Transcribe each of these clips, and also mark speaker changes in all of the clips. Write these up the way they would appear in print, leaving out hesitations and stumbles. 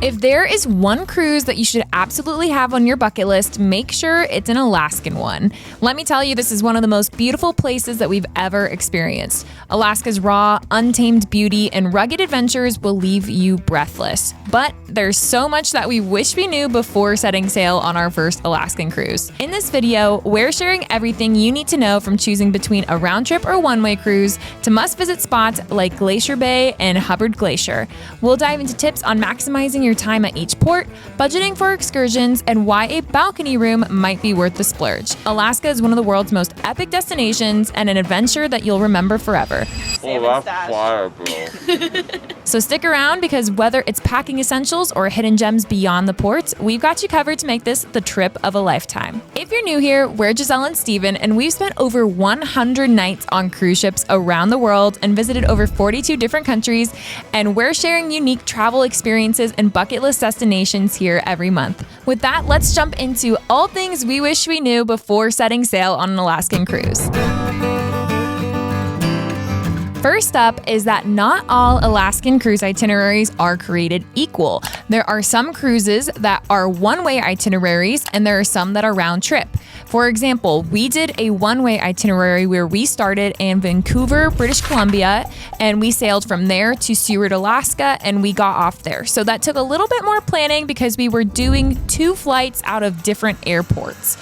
Speaker 1: If there is one cruise that you should absolutely have on your bucket list, make sure it's an Alaskan one. Let me tell you, this is one of the most beautiful places that we've ever experienced. Alaska's raw, untamed beauty and rugged adventures will leave you breathless. But there's so much that we wish we knew before setting sail on our first Alaskan cruise. In this video, we're sharing everything you need to know from choosing between a round trip or one-way cruise to must-visit spots like Glacier Bay and Hubbard Glacier. We'll dive into tips on maximizing your time at each port, budgeting for excursions, and why a balcony room might be worth the splurge. Alaska is one of the world's most epic destinations and an adventure that you'll remember forever.
Speaker 2: Oh, that's fire, bro.
Speaker 1: So stick around, because whether it's packing essentials or hidden gems beyond the ports, we've got you covered to make this the trip of a lifetime. If you're new here, we're Giselle and Steven, and we've spent over 100 nights on cruise ships around the world and visited over 42 different countries, and we're sharing unique travel experiences and bucket list destinations here every month. With that, let's jump into all things we wish we knew before setting sail on an Alaskan cruise. First up is that not all Alaskan cruise itineraries are created equal. There are some cruises that are one-way itineraries, and there are some that are round trip. For example, we did a one-way itinerary where we started in Vancouver, British Columbia, and we sailed from there to Seward, Alaska, and we got off there. So that took a little bit more planning because we were doing 2 flights out of different airports.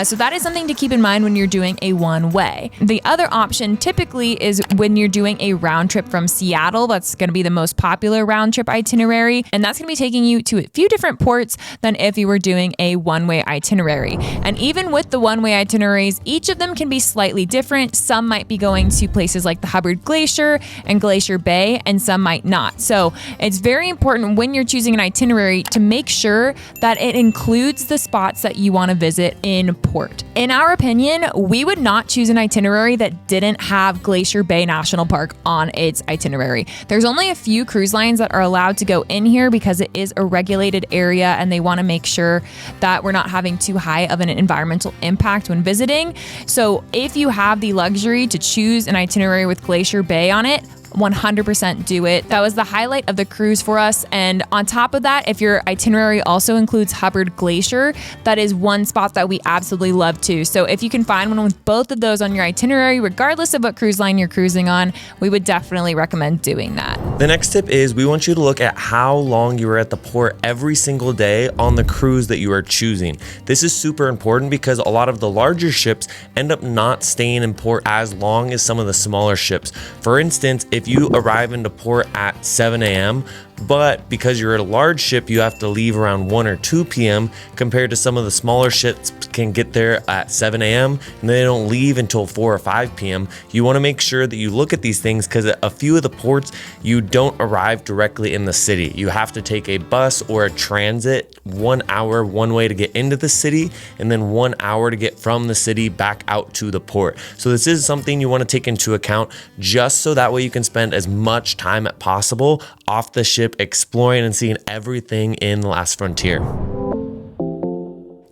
Speaker 1: So that is something to keep in mind when you're doing a one-way. The other option typically is when you're doing a round trip from Seattle. That's going to be the most popular round trip itinerary, and that's going to be taking you to a few different ports than if you were doing a one-way itinerary. And even with the one-way itineraries, each of them can be slightly different. Some might be going to places like the Hubbard Glacier and Glacier Bay, and some might not. So it's very important when you're choosing an itinerary to make sure that it includes the spots that you want to visit in port. In our opinion, we would not choose an itinerary that didn't have Glacier Bay National Park on its itinerary. There's only a few cruise lines that are allowed to go in here because it is a regulated area, and they want to make sure that we're not having too high of an environmental impact when visiting. So if you have the luxury to choose an itinerary with Glacier Bay on it, 100% do it. That was the highlight of the cruise for us. And on top of that, if your itinerary also includes Hubbard Glacier, that is one spot that we absolutely love too. So if you can find one with both of those on your itinerary, regardless of what cruise line you're cruising on, we would definitely recommend doing that.
Speaker 2: The next tip is we want you to look at how long you are at the port every single day on the cruise that you are choosing. This is super important because a lot of the larger ships end up not staying in port as long as some of the smaller ships. For instance, if you arrive into port at 7 a.m., but because you're a large ship, you have to leave around 1 or 2 p.m. compared to some of the smaller ships can get there at 7 a.m. and they don't leave until 4 or 5 p.m. You want to make sure that you look at these things because at a few of the ports, you don't arrive directly in the city. You have to take a bus or a transit, 1 hour one way to get into the city, and then 1 hour to get from the city back out to the port. So this is something you want to take into account just so that way you can spend as much time as possible off the ship exploring and seeing everything in the last frontier.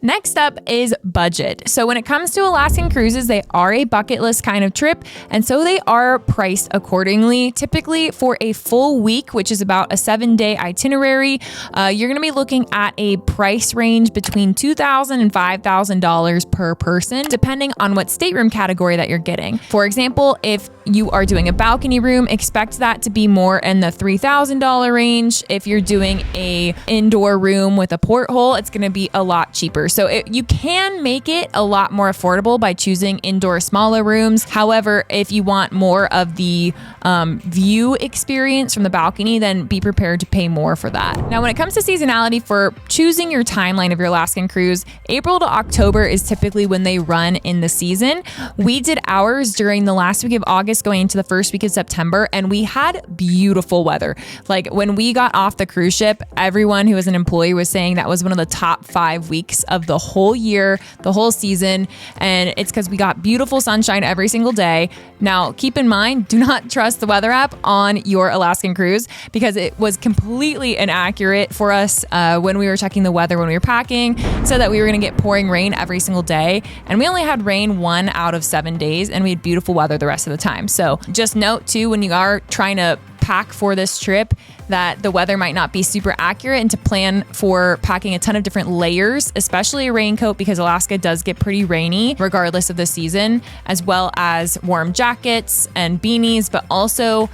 Speaker 1: Next up is budget. So when it comes to Alaskan cruises, they are a bucket list kind of trip, and so they are priced accordingly. Typically for a full week, which is about a 7-day itinerary, you're going to be looking at a price range between $2,000 and $5,000 per person, depending on what stateroom category that you're getting. For example, if you are doing a balcony room, expect that to be more in the $3,000 range. If you're doing a indoor room with a porthole, it's going to be a lot cheaper. So you can make it a lot more affordable by choosing indoor smaller rooms. However, if you want more of the view experience from the balcony, then be prepared to pay more for that. Now, when it comes to seasonality for choosing your timeline of your Alaskan cruise, April to October is typically when they run in the season. We did ours during the last week of August going into the first week of September, and we had beautiful weather. Like when we got off the cruise ship, everyone who was an employee was saying that was one of the top 5 weeks of the whole year, the whole season, and it's because we got beautiful sunshine every single day. Now, keep in mind, do not trust the weather app on your Alaskan cruise because it was completely inaccurate for us when we were checking the weather when we were packing. It said that we were going to get pouring rain every single day, and we only had rain 1 out of 7 days, and we had beautiful weather the rest of the time. So just note too, when you are trying to pack for this trip that the weather might not be super accurate, and to plan for packing a ton of different layers, especially a raincoat, because Alaska does get pretty rainy regardless of the season, as well as warm jackets and beanies, but also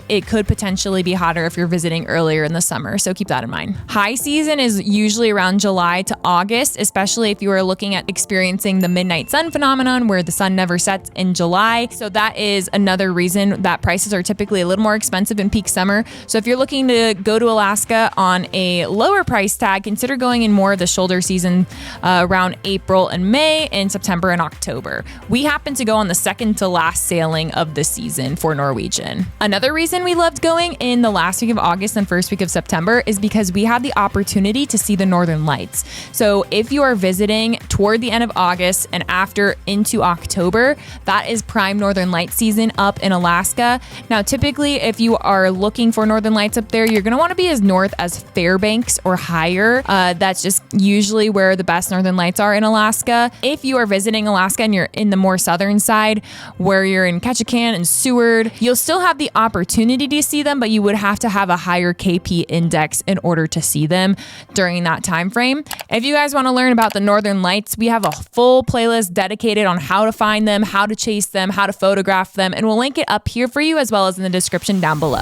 Speaker 1: it could potentially be hotter if you're visiting earlier in the summer. So keep that in mind. High season is usually around July to August, especially if you are looking at experiencing the midnight sun phenomenon where the sun never sets in July. So that is another reason that prices are typically a little more expensive in peak summer. So if you're looking to go to Alaska on a lower price tag, consider going in more of the shoulder season around April and May, and September and October. We happen to go on the second to last sailing of the season for Norwegian. Another reason we loved going in the last week of August and first week of September is because we had the opportunity to see the Northern Lights. So if you are visiting toward the end of August and after into October, that is prime Northern Light season up in Alaska. Now, typically, if you are looking for Northern Lights up there, you're going to want to be as north as Fairbanks or higher. That's just usually where the best Northern Lights are in Alaska. If you are visiting Alaska and you're in the more southern side, where you're in Ketchikan and Seward, you'll still have the opportunity to see them, but you would have to have a higher KP index in order to see them during that time frame. If you guys want to learn about the Northern Lights, we have a full playlist dedicated on how to find them, how to chase them, how to photograph them, and we'll link it up here for you as well as in the description down below.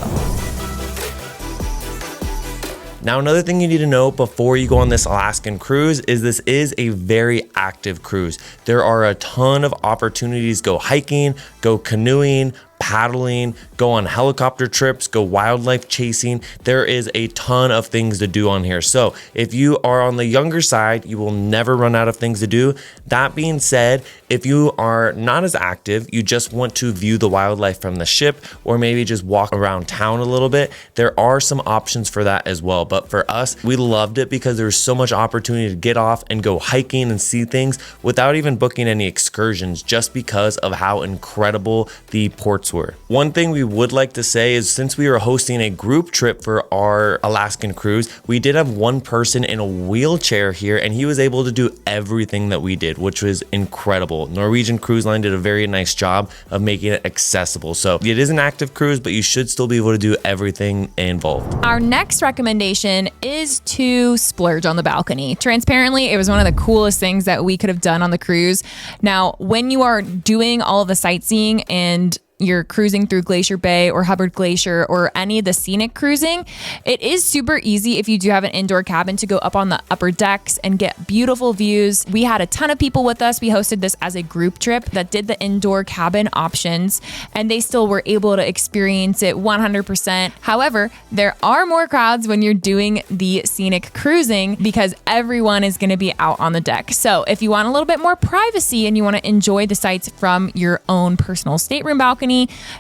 Speaker 2: Now, another thing you need to know before you go on this Alaskan cruise is this is a very active cruise. There are a ton of opportunities. Go hiking, go canoeing, paddling, go on helicopter trips, go wildlife chasing. There is a ton of things to do on here. So if you are on the younger side, you will never run out of things to do. That being said, if you are not as active, you just want to view the wildlife from the ship or maybe just walk around town a little bit, there are some options for that as well. But for us, we loved it because there's so much opportunity to get off and go hiking and see things without even booking any excursions, just because of how incredible the ports were. One thing we would like to say is, since we were hosting a group trip for our Alaskan cruise, we did have one person in a wheelchair here, and he was able to do everything that we did, which was incredible. Norwegian Cruise Line did a very nice job of making it accessible. So it is an active cruise, but you should still be able to do everything involved.
Speaker 1: Our next recommendation is to splurge on the balcony. Transparently, it was one of the coolest things that we could have done on the cruise. Now, when you are doing all of the sightseeing and you're cruising through Glacier Bay or Hubbard Glacier or any of the scenic cruising, it is super easy if you do have an indoor cabin to go up on the upper decks and get beautiful views. We had a ton of people with us. We hosted this as a group trip that did the indoor cabin options, and they still were able to experience it 100%. However, there are more crowds when you're doing the scenic cruising because everyone is going to be out on the deck. So if you want a little bit more privacy and you want to enjoy the sights from your own personal stateroom balcony,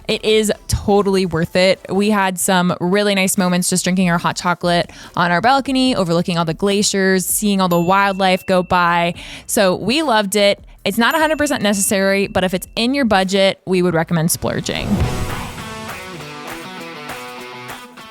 Speaker 1: it is totally worth it. We had some really nice moments just drinking our hot chocolate on our balcony, overlooking all the glaciers, seeing all the wildlife go by. So we loved it. It's not 100% necessary, but if it's in your budget, we would recommend splurging.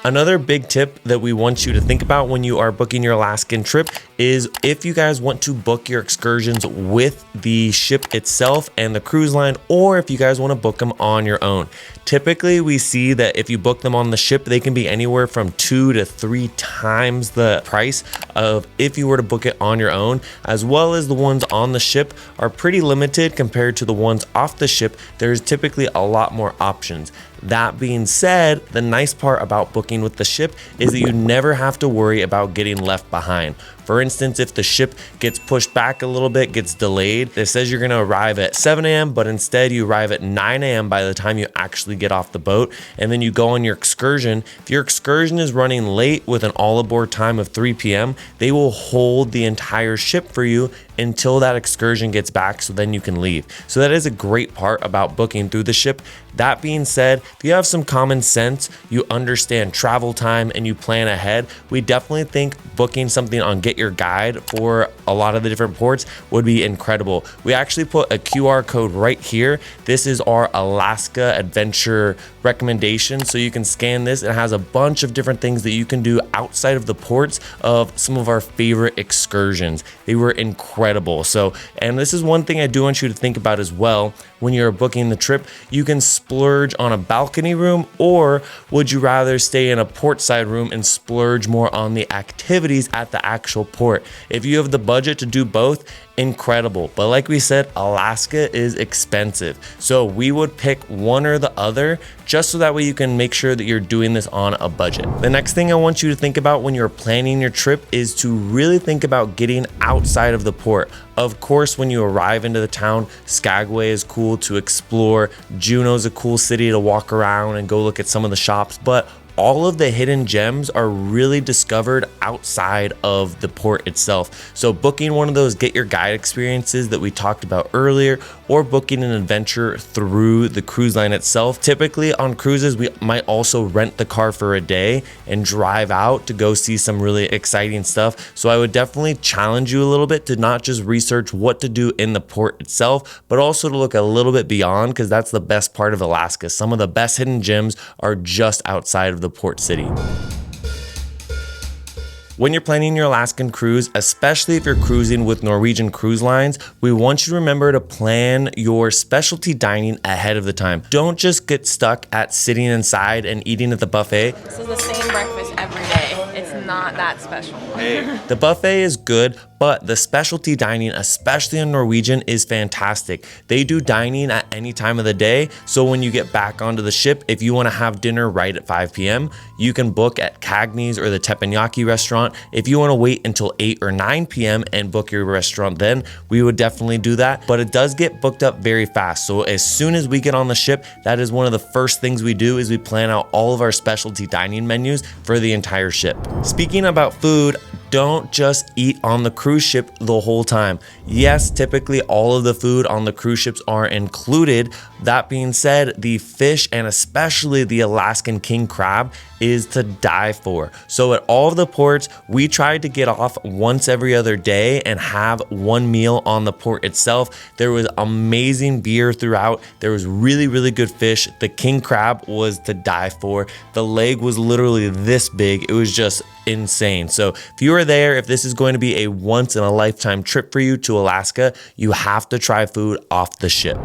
Speaker 2: Another big tip that we want you to think about when you are booking your Alaskan trip is if you guys want to book your excursions with the ship itself and the cruise line, or if you guys want to book them on your own. Typically, we see that if you book them on the ship, they can be anywhere from 2 to 3 times the price of if you were to book it on your own, as well as the ones on the ship are pretty limited compared to the ones off the ship. There's typically a lot more options. That being said, the nice part about booking with the ship is that you never have to worry about getting left behind. For instance, if the ship gets pushed back a little bit, gets delayed, it says you're going to arrive at 7 a.m., but instead you arrive at 9 a.m. by the time you actually get off the boat, and then you go on your excursion. If your excursion is running late with an all aboard time of 3 p.m., they will hold the entire ship for you until that excursion gets back, so then you can leave. So that is a great part about booking through the ship. That being said, if you have some common sense, you understand travel time, and you plan ahead, we definitely think booking something on Get Your Guide for a lot of the different ports would be incredible. We actually put a QR code right here. This is our Alaska Adventure recommendation. So you can scan this. It has a bunch of different things that you can do outside of the ports of some of our favorite excursions. They were incredible. So, and this is one thing I do want you to think about as well. when you're booking the trip, you can splurge on a balcony room, or would you rather stay in a portside room and splurge more on the activities at the actual port? If you have the budget to do both, incredible. But like we said, Alaska is expensive. So we would pick one or the other, just so that way you can make sure that you're doing this on a budget. The next thing I want you to think about when you're planning your trip is to really think about getting outside of the port. Of course, when you arrive into the town, Skagway is cool to explore. Juneau's a cool city to walk around and go look at some of the shops, but all of the hidden gems are really discovered outside of the port itself. So booking one of those get your guide experiences that we talked about earlier, or booking an adventure through the cruise line itself. Typically on cruises, we might also rent the car for a day and drive out to go see some really exciting stuff. So I would definitely challenge you a little bit to not just research what to do in the port itself, but also to look a little bit beyond, because that's the best part of Alaska. Some of the best hidden gems are just outside of the port city. When you're planning your Alaskan cruise, especially if you're cruising with Norwegian Cruise Lines, we want you to remember to plan your specialty dining ahead of the time. Don't just get stuck at sitting inside and eating at the buffet.
Speaker 1: This is the same breakfast every day. It's not that special.
Speaker 2: The buffet is good, but the specialty dining, especially in Norwegian, is fantastic. They do dining at any time of the day. So when you get back onto the ship, if you want to have dinner right at 5 p.m., you can book at Cagney's or the Teppanyaki restaurant. If you want to wait until 8 or 9 p.m. and book your restaurant, then we would definitely do that. But it does get booked up very fast. So as soon as we get on the ship, that is one of the first things we do, is we plan out all of our specialty dining menus for the entire ship. Speaking about food, don't just eat on the cruise ship the whole time. Yes, typically all of the food on the cruise ships are included. That being said, the fish, and especially the Alaskan king crab, is to die for. So at all of the ports, we tried to get off once every other day and have one meal on the port itself. There was amazing beer throughout. There was really, really good fish. The king crab was to die for. The leg was literally this big. It was just insane. So if you are there, if this is going to be a once in a lifetime trip for you to Alaska, you have to try food off the ship.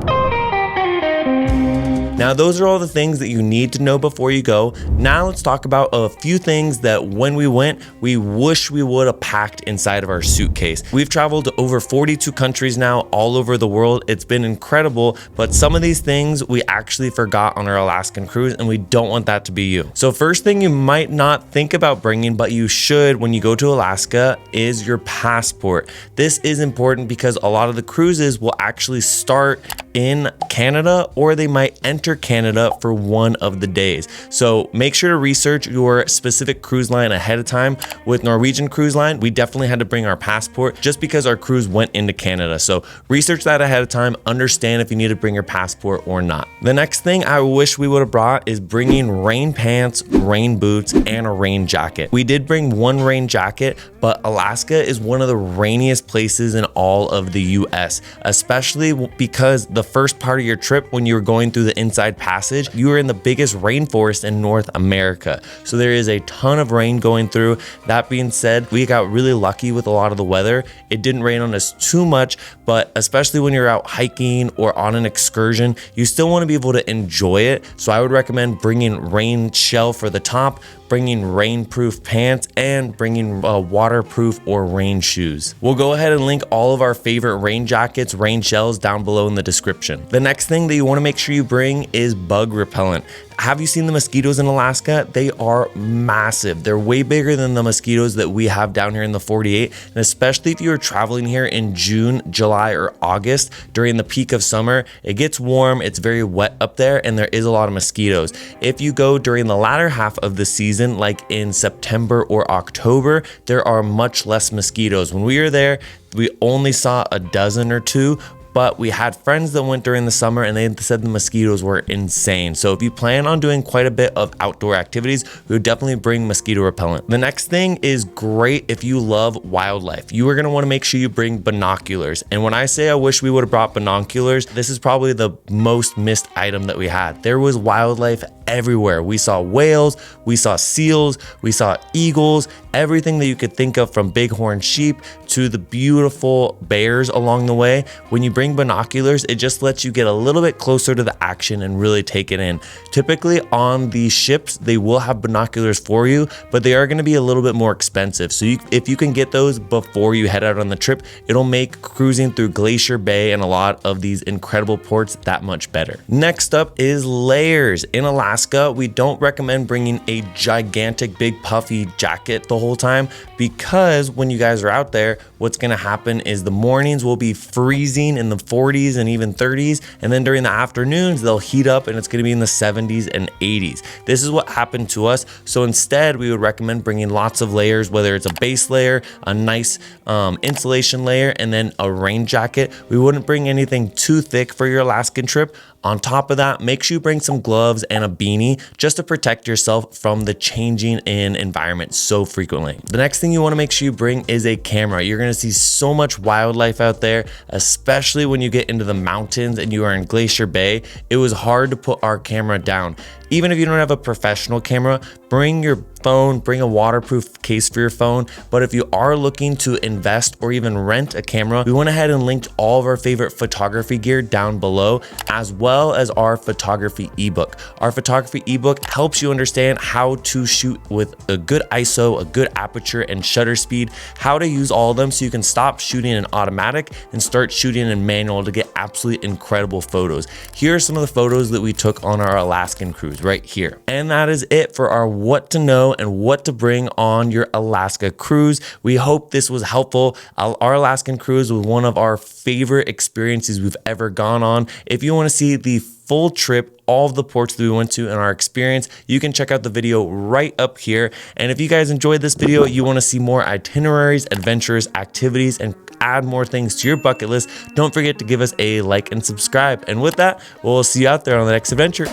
Speaker 2: Now, those are all the things that you need to know before you go. Now let's talk about a few things that when we went, we wish we would have packed inside of our suitcase. We've traveled to over 42 countries now, all over the world. It's been incredible, but some of these things we actually forgot on our Alaskan cruise, and we don't want that to be you. So first thing you might not think about bringing, but you should when you go to Alaska, is your passport. This is important because a lot of the cruises will actually start in Canada, or they might enter Canada for one of the days. So make sure to research your specific cruise line ahead of time. With Norwegian Cruise Line, we definitely had to bring our passport just because our cruise went into Canada. So research that ahead of time, understand if you need to bring your passport or not. The next thing I wish we would have brought is bringing rain pants, rain boots, and a rain jacket. We did bring one rain jacket, but Alaska is one of the rainiest places in all of the US, especially because the first part of your trip, when you were going through the Inside Passage, you were in the biggest rainforest in North America. So there is a ton of rain going through. That being said, we got really lucky with a lot of the weather. It didn't rain on us too much, but especially when you're out hiking or on an excursion, you still want to be able to enjoy it. So I would recommend bringing rain shell for the top, bringing rainproof pants, and bringing waterproof or rain shoes. We'll go ahead and link all of our favorite rain jackets, rain shells down below in the description. The next thing that you want to make sure you bring is bug repellent. Have you seen the mosquitoes in Alaska? They are massive. They're way bigger than the mosquitoes that we have down here in the 48. And especially if you are traveling here in June, July, or August during the peak of summer, it gets warm, it's very wet up there, and there is a lot of mosquitoes. If you go during the latter half of the season, like in September or October, there are much less mosquitoes. When we were there, we only saw a dozen or two, but we had friends that went during the summer and they said the mosquitoes were insane. So if you plan on doing quite a bit of outdoor activities, we would definitely bring mosquito repellent. The next thing is great if you love wildlife. You are gonna wanna make sure you bring binoculars. And when I say I wish we would have brought binoculars, this is probably the most missed item that we had. There was wildlife everywhere. We saw whales, we saw seals, we saw eagles, everything that you could think of, from bighorn sheep to the beautiful bears along the way. When you bring bring binoculars, it just lets you get a little bit closer to the action and really take it in. Typically on these ships, they will have binoculars for you, but they are going to be a little bit more expensive. So if you can get those before you head out on the trip, it'll make cruising through Glacier Bay and a lot of these incredible ports that much better. Next up is layers. In Alaska, we don't recommend bringing a gigantic big puffy jacket the whole time, because when you guys are out there, what's going to happen is the mornings will be freezing in the 40s and even 30s, and then during the afternoons they'll heat up and it's going to be in the 70s and 80s. This is what happened to us. So instead, we would recommend bringing lots of layers, whether it's a base layer, a nice insulation layer, and then a rain jacket. We wouldn't bring anything too thick for your Alaskan trip. On top of that, make sure you bring some gloves and a beanie just to protect yourself from the changing in environment so frequently. The next thing you want to make sure you bring is a camera. You're going to see so much wildlife out there, especially when you get into the mountains and you are in Glacier Bay. It was hard to put our camera down. Even if you don't have a professional camera, bring your phone, bring a waterproof case for your phone. But if you are looking to invest or even rent a camera, we went ahead and linked all of our favorite photography gear down below, as well as our photography ebook. Our photography ebook helps you understand how to shoot with a good ISO, a good aperture, and shutter speed, how to use all of them so you can stop shooting in automatic and start shooting in manual to get absolutely incredible photos. Here are some of the photos that we took on our Alaskan cruise right here. And that is it for our what to know and what to bring on your Alaska cruise. We hope this was helpful. Our Alaskan cruise was one of our favorite experiences we've ever gone on. If you want to see the full trip, all of the ports that we went to and our experience, you can check out the video right up here. And if you guys enjoyed this video, you want to see more itineraries, adventures, activities, and add more things to your bucket list, don't forget to give us a like and subscribe. And with that, we'll see you out there on the next adventure.